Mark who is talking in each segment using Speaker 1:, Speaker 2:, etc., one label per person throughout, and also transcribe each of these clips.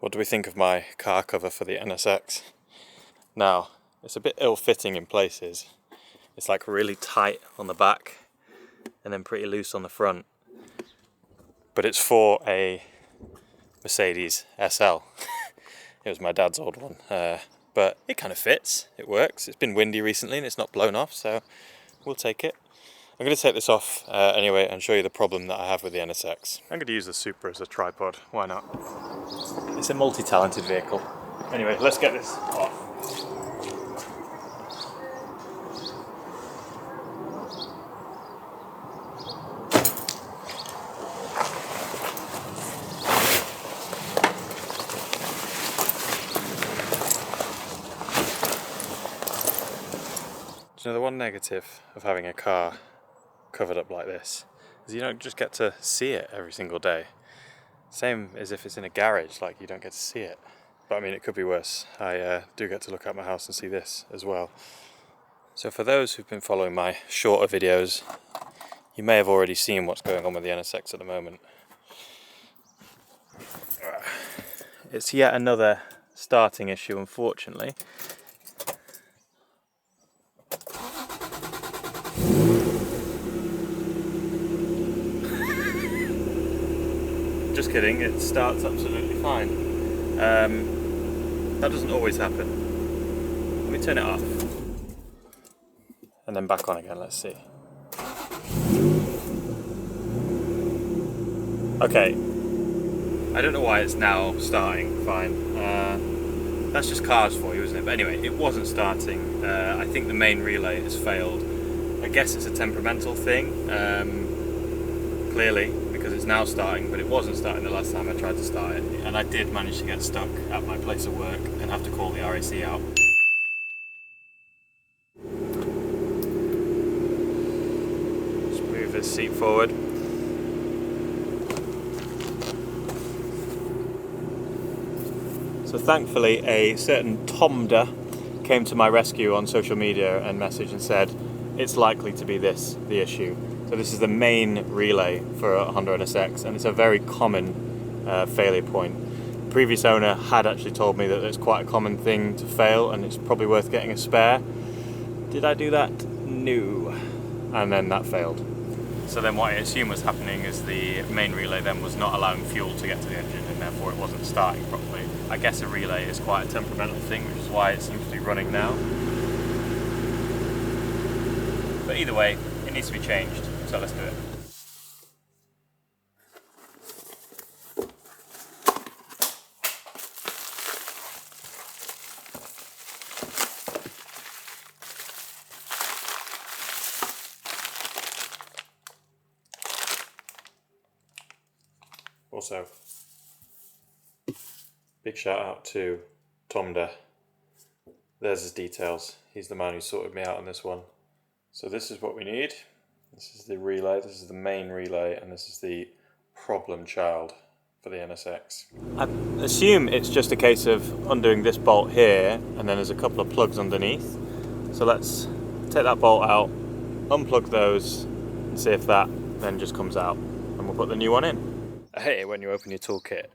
Speaker 1: What do we think of my car cover for the NSX? Now, it's a bit ill-fitting in places. It's like really tight on the back and then pretty loose on the front. But it's for a Mercedes SL. It was my dad's old one. But it kind of fits, it works. It's been windy recently and it's not blown off, so we'll take it. I'm going to take this off anyway and show you the problem that I have with the NSX. I'm going to use the Supra as a tripod, why not? It's a multi-talented vehicle. Anyway, let's get this off. Do you know the one negative of having a car covered up like this is you don't just get to see it every single day. Same as if it's in a garage, like you don't get to see it. But I mean, it could be worse. I do get to look at my house and see this as well. So for those who've been following my shorter videos, you may have already seen what's going on with the NSX at the moment. It's yet another starting issue, unfortunately. Just kidding, it starts absolutely fine. That doesn't always happen. Let me turn it off. And then back on again, let's see. Okay. I don't know why it's now starting fine. That's just cars for you, isn't it? But anyway, it wasn't starting. I think the main relay has failed. I guess it's a temperamental thing, clearly. Because it's now starting, but it wasn't starting the last time I tried to start it, and I did manage to get stuck at my place of work and have to call the RAC out. Just move this seat forward. So thankfully a certain Tomda came to my rescue on social media and messaged and said it's likely to be this, the issue. So this is the main relay for a Honda NSX, and it's a very common failure point. The previous owner had actually told me that it's quite a common thing to fail and it's probably worth getting a spare. Did I do that? No. And then that failed. So then what I assume was happening is the main relay then was not allowing fuel to get to the engine and therefore it wasn't starting properly. I guess a relay is quite a temperamental thing, which is why it seems to be running now. But either way, it needs to be changed. So let's do it. Also, big shout out to Tomda. There's his details. He's the man who sorted me out on this one. So this is what we need. This is the relay, this is the main relay, and this is the problem child for the NSX. I assume it's just a case of undoing this bolt here, and then there's a couple of plugs underneath. So let's take that bolt out, unplug those, and see if that then just comes out, and we'll put the new one in. I hate it when you open your toolkit,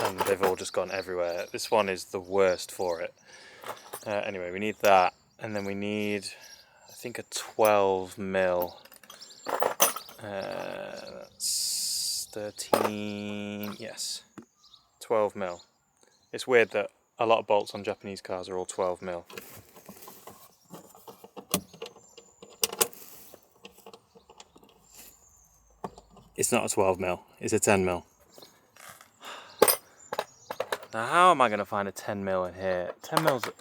Speaker 1: and they've all just gone everywhere. This one is the worst for it. Anyway, we need that, and then we need, I think, a 12mm. That's 13, yes, 12mm. It's weird that a lot of bolts on Japanese cars are all 12mm. It's not a 12mm, it's a 10mm. Now how am I going to find a 10mm in here? 10mm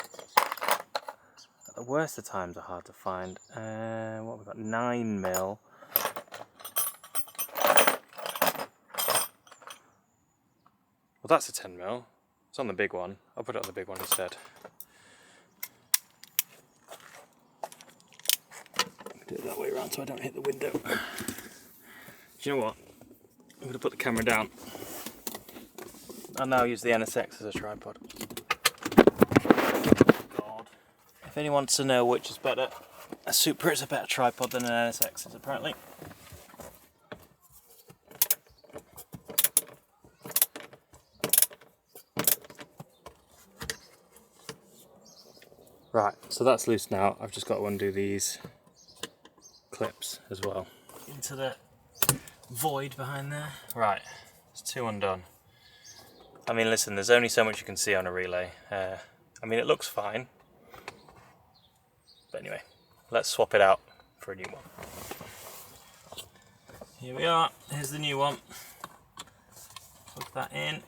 Speaker 1: at the worst of times are hard to find. What have we got? 9mm. Well, that's a 10mm. It's on the big one. I'll put it on the big one instead. Do it that way around so I don't hit the window. Do you know what? I'm going to put the camera down. I'll now use the NSX as a tripod. God. If anyone wants to know which is better, a Supra is a better tripod than an NSX is apparently. Right, so that's loose now. I've just got to undo these clips as well. Into the void behind there. Right, it's 2 undone. I mean, listen, there's only so much you can see on a relay. I mean, it looks fine. But anyway, let's swap it out for a new one. Here we are, here's the new one. Plug that in.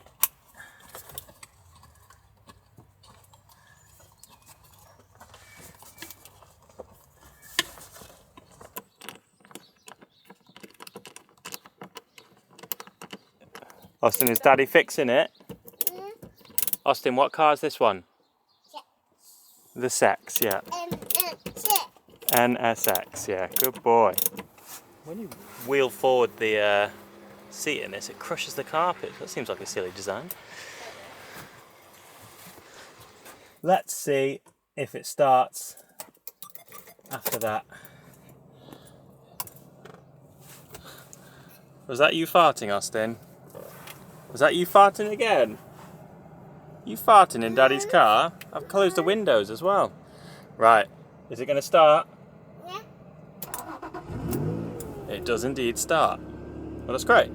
Speaker 1: Austin, is Daddy fixing it? Yeah. Austin, what car is this one? The NSX, yeah. NSX, yeah, good boy. When you wheel forward the seat in this, it crushes the carpet. That seems like a silly design. Let's see if it starts after that. Was that you farting, Austin? Was that you farting again? You farting in Daddy's car? I've closed the windows as well. Right, is it going to start? Yeah. It does indeed start. Well, that's great.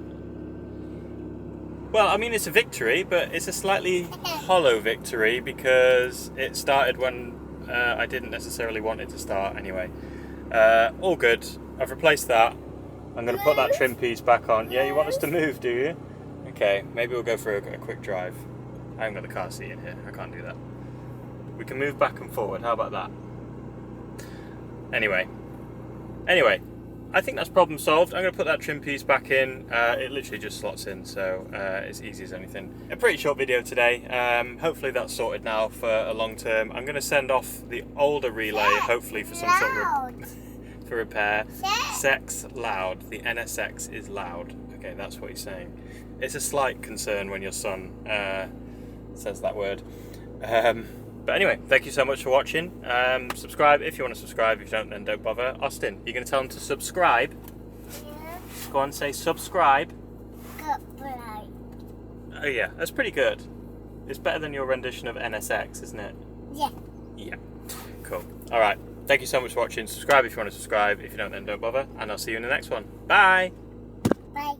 Speaker 1: Well, I mean, it's a victory, but it's a slightly hollow victory because it started when I didn't necessarily want it to start anyway. All good. I've replaced that. I'm going to put that trim piece back on. Yeah, you want us to move, do you? Okay, maybe we'll go for a quick drive. I haven't got the car seat in here, I can't do that. We can move back and forward, how about that? Anyway, I think that's problem solved. I'm going to put that trim piece back in. It literally just slots in, so it's easy as anything. A pretty short video today. Hopefully that's sorted now for a long term. I'm going to send off the older relay, hopefully for some sort of for repair. Sex loud. The NSX is loud. Okay, that's what he's saying. It's a slight concern when your son says that word. But anyway, thank you so much for watching. Subscribe if you want to subscribe. If you don't, then don't bother. Austin, you're going to tell them to subscribe? Yeah. Go on, say subscribe. Subscribe. Oh yeah, that's pretty good. It's better than your rendition of NSX, isn't it? Yeah. Yeah. Cool. All right. Thank you so much for watching. Subscribe if you want to subscribe. If you don't, then don't bother. And I'll see you in the next one. Bye. Bye.